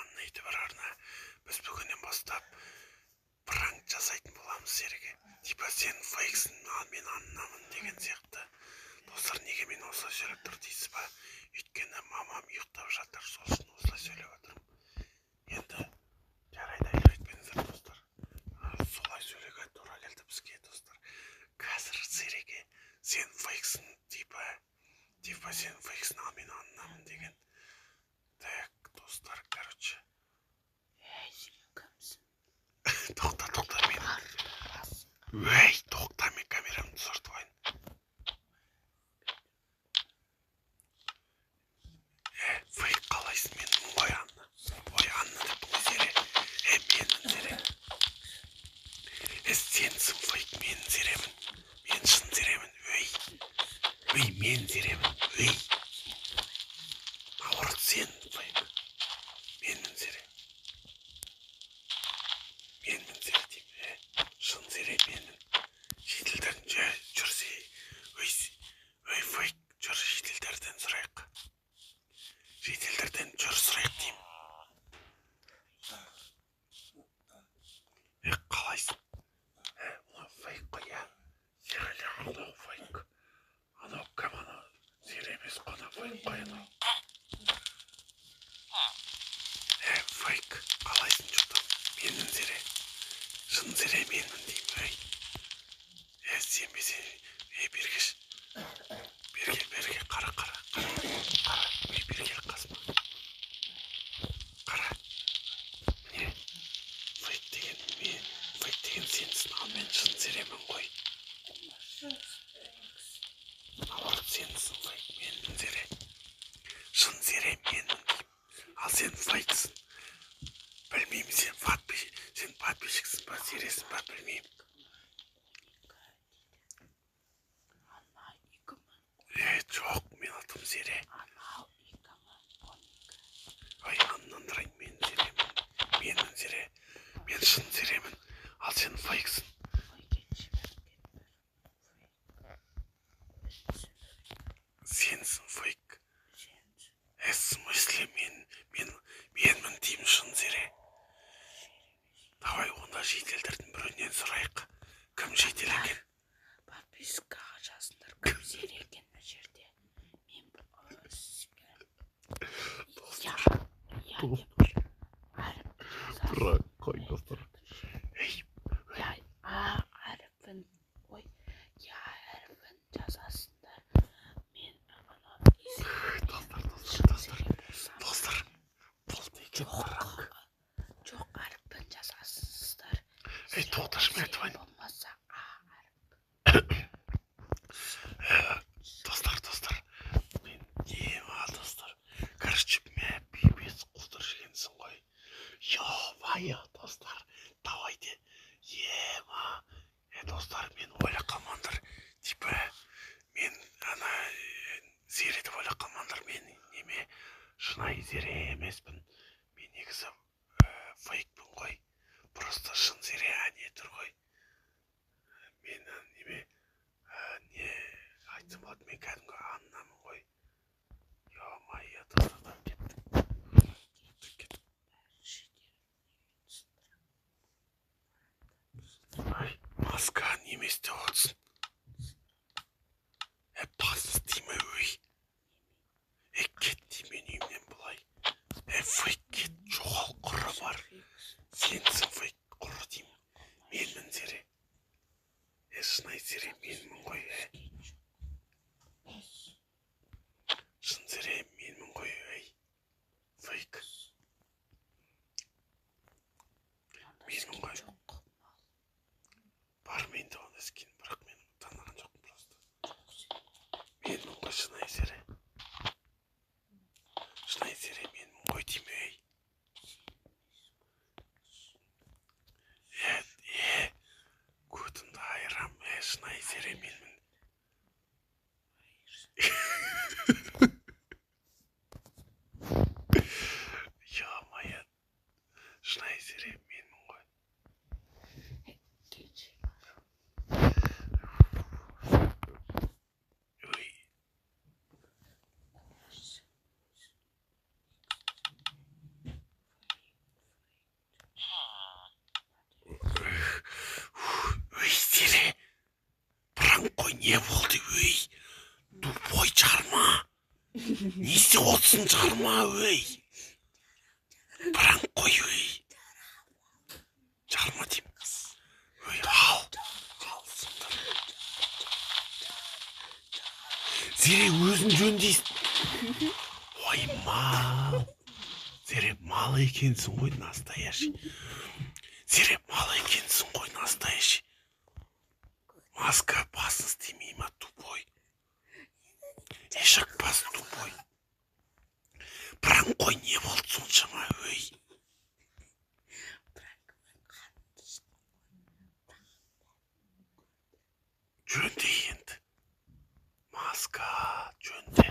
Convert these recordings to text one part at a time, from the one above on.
Анна бір арна. Біз бүгіннен бастап пранк жасайтын боламыз сіздерге. Типа сен фейксің, ал мен Аннамын деген сияқты. Достар, неге мен осылай сөйлеп тұр дейсіз ба? Өйткені мамам ұйықтап жатыр, сол үшін осылай сөйлеп отырмын. Енді жарайды, айтпеңіздер достар. Солай сөйлеуге тура келді бізге достар. Қазір сіздерге сен фейксің, типа сен фейксің, ал мен Аннамын деген. Так, достар, короче. Тоқта, мен. Өй, тоқта, мен камерамды тұзартып алайын. Фейк қалайсың, мен ой Анна. Ой Анна деп зере. Менмін зере. Сенсің фейк, мен зеремін. Мен шын зеремін. Өй, мен зеремін. Өй. Наоборот, сен фейк. Менмін зере. Менмін зере деймін. Шын зере менмін. Шетелдерден жүрсе. Өй, фейк. Жүр, шетелдерден сұрайық. Шетелдерден жүр сұрайық деймін. Қалайсың? Мына фейк қой, я. Серелер, анау фейк. Анау кім анау? Зере емес қана фейк қой анау. Фейк, қалайсың жұртым? Менмін зере. Шын зере менмін деймін. Сенбесең, бергеш. Берге, қара. Бергел қасыма. Қара. Міне, фейк деген сенсің, ал мен шын зеремін ғой. Наоборот, сенсің фейк, менмін зере. Шын зере менмін деймін. Ал сен фейксің. Білмеймін, сен подписчиксің ба, зересің ба, білмеймін. Жоқ, мен атым зере. Ой, Аннандырайын, мен зеремін. Менмін зере. Мен шын зеремін. Ал сен фейксің. Сенсің фейк. В смысле, менмін деймін шын зере. Давай, онда шетелдердің бірінен сұрайық. Кім шетел екен? Подпискаға жазыңдар, кім зере екен мына жерде. Тұра, қой достар. Әріпін жазасыңдар. Достар, бұл деген пранк. Жоқ, әріпін жазасыңдар. Тоқташы, мен айтып айтайын. Болмаса Достар, мен достар. Короче, мен пипец құлдыр жегенсің ғой. Ё-моё, достар, давайте. Достар, мен ойлап қалмаңдар. Типа, мен зере деп ойлап қалмаңдар. Мен неме шынайы зере емеспін. Мен негізі фейкпін ғой. Просто шын зере не тұр ғой. Мен не айтсам болады, мен кәдімгі Аннамын ғой. Ё-моё, достар, кеттік. Маска неме істеп отырсың? Басын істейме, өй. Кет дейм мен үйімнен бұлай. Фейк кет, жоғал, құры бар. Сенсің фейк, құры дейм. Менмін зере. Шынай зере менмін ғой. Шын зере менмін ғой, фейк. Менмін ғой. Бар менде оны ескен, бірақ мен не болды өй? Тупой жарма. Не істеп отырсың жарма өй? Бранк қой өй. Жарма деймін. Өй ал. Зере өзің жөндейсің. Ой мал. Зере мал екенсің ғой настоящий. Зере мал екенсің ғой настоящий. Маска басын істемей ма тупой? Ешек бас тупой. Бранк қой не болды соншама өй? Жөнде енді. Маска жөнде.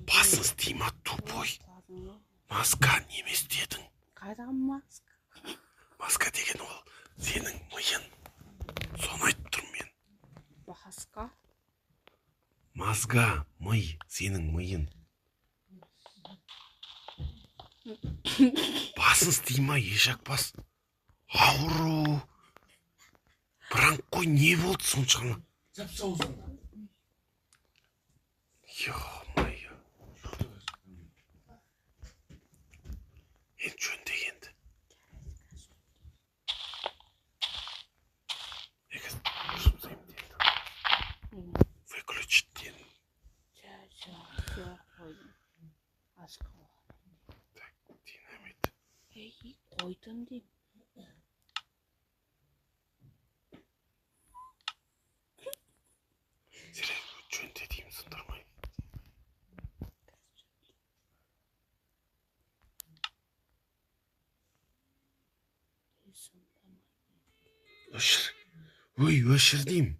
Басын істей ма тупой? Маска неме істедің? Қайдағы маска? Маска деген ол сенің миын. Соны айтып тұрмын мен. Басқа? Мазга, мый, сенің миын. Басын істей ма ешек бас? Ауру. Бранк қой не болды соншама? Ё-моё. Енді жөнде енді. Жұмсаймын деді. Выключить деді. Жоқ, қойдым. Асқа. Так, динамит. Ей, қойдым дейм. Зере жөнде деймін сындырмай. Өшір. Өй, өшір деймін.